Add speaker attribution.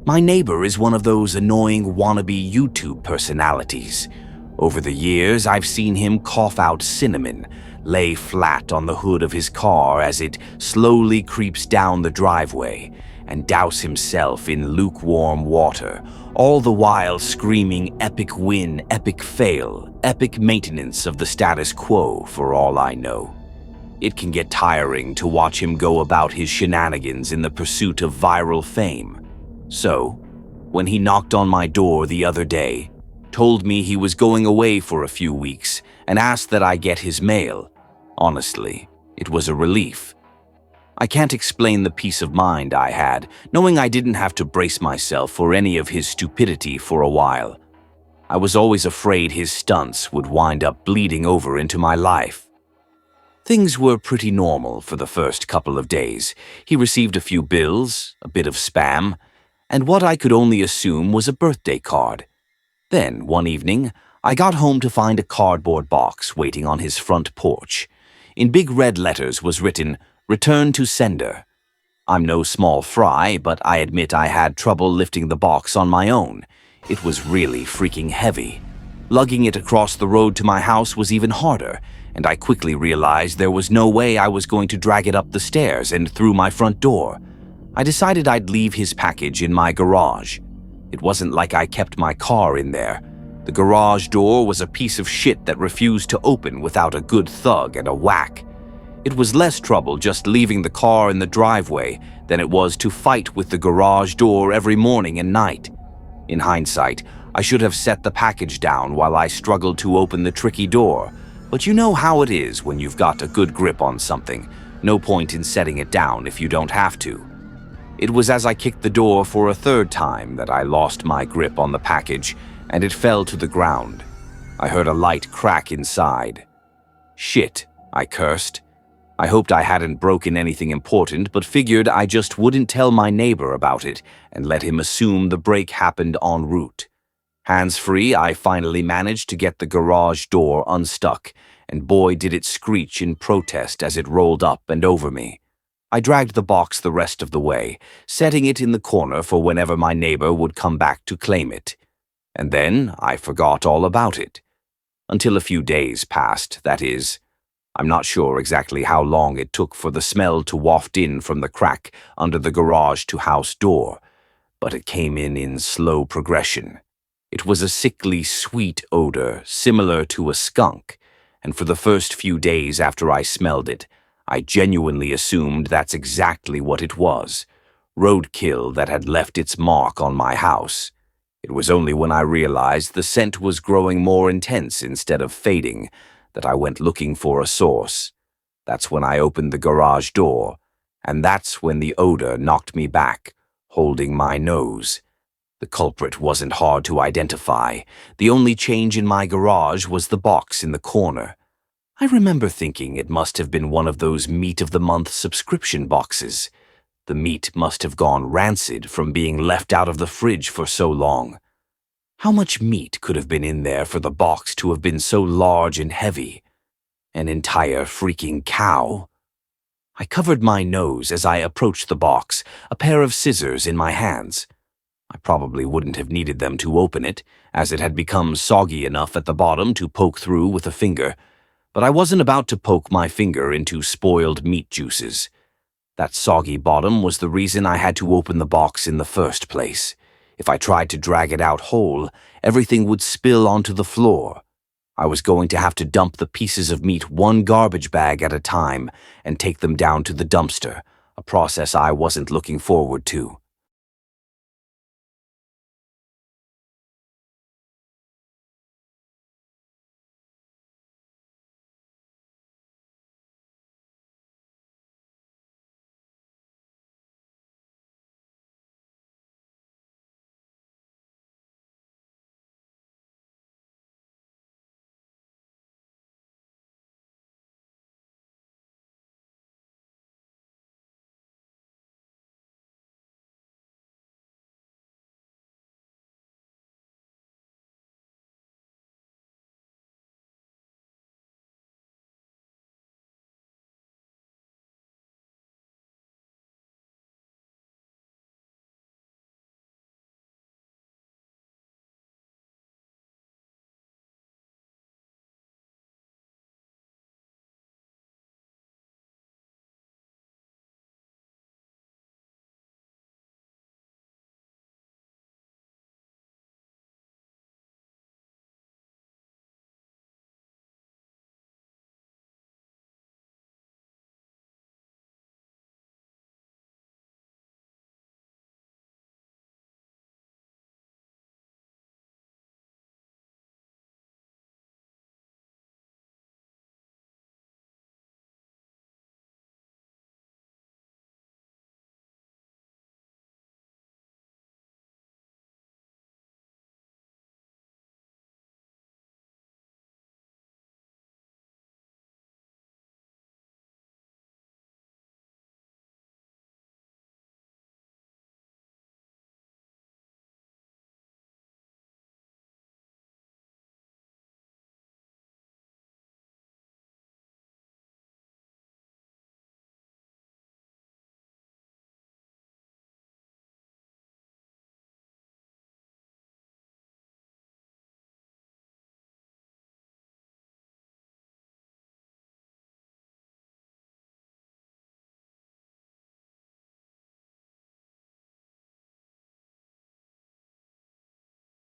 Speaker 1: My neighbor is one of those annoying wannabe YouTube personalities. Over the years, I've seen him cough out cinnamon, lay flat on the hood of his car as it slowly creeps down the driveway, and douse himself in lukewarm water, all the while screaming epic win, epic fail, epic maintenance of the status quo for all I know. It can get tiring to watch him go about his shenanigans in the pursuit of viral fame. So, when he knocked on my door the other day, told me he was going away for a few weeks, and asked that I get his mail, honestly, it was a relief. I can't explain the peace of mind I had, knowing I didn't have to brace myself for any of his stupidity for a while. I was always afraid his stunts would wind up bleeding over into my life. Things were pretty normal for the first couple of days. He received a few bills, a bit of spam, and what I could only assume was a birthday card. Then, one evening, I got home to find a cardboard box waiting on his front porch. In big red letters was written, "Return to sender." I'm no small fry, but I admit I had trouble lifting the box on my own. It was really freaking heavy. Lugging it across the road to my house was even harder, and I quickly realized there was no way I was going to drag it up the stairs and through my front door. I decided I'd leave his package in my garage. It wasn't like I kept my car in there. The garage door was a piece of shit that refused to open without a good thug and a whack. It was less trouble just leaving the car in the driveway than it was to fight with the garage door every morning and night. In hindsight, I should have set the package down while I struggled to open the tricky door, but you know how it is when you've got a good grip on something. No point in setting it down if you don't have to. It was as I kicked the door for a third time that I lost my grip on the package, and it fell to the ground. I heard a light crack inside. Shit, I cursed. I hoped I hadn't broken anything important, but figured I just wouldn't tell my neighbor about it and let him assume the break happened en route. Hands-free, I finally managed to get the garage door unstuck, and boy did it screech in protest as it rolled up and over me. I dragged the box the rest of the way, setting it in the corner for whenever my neighbor would come back to claim it. And then I forgot all about it. Until a few days passed, that is. I'm not sure exactly how long it took for the smell to waft in from the crack under the garage-to-house door, but it came in slow progression. It was a sickly, sweet odor, similar to a skunk, and for the first few days after I smelled it, I genuinely assumed that's exactly what it was, roadkill that had left its mark on my house. It was only when I realized the scent was growing more intense instead of fading that I went looking for a source. That's when I opened the garage door, and that's when the odor knocked me back, holding my nose. The culprit wasn't hard to identify. The only change in my garage was the box in the corner. I remember thinking it must have been one of those meat-of-the-month subscription boxes. The meat must have gone rancid from being left out of the fridge for so long. How much meat could have been in there for the box to have been so large and heavy? An entire freaking cow? I covered my nose as I approached the box, a pair of scissors in my hands. I probably wouldn't have needed them to open it, as it had become soggy enough at the bottom to poke through with a finger. But I wasn't about to poke my finger into spoiled meat juices. That soggy bottom was the reason I had to open the box in the first place. If I tried to drag it out whole, everything would spill onto the floor. I was going to have to dump the pieces of meat one garbage bag at a time and take them down to the dumpster, a process I wasn't looking forward to.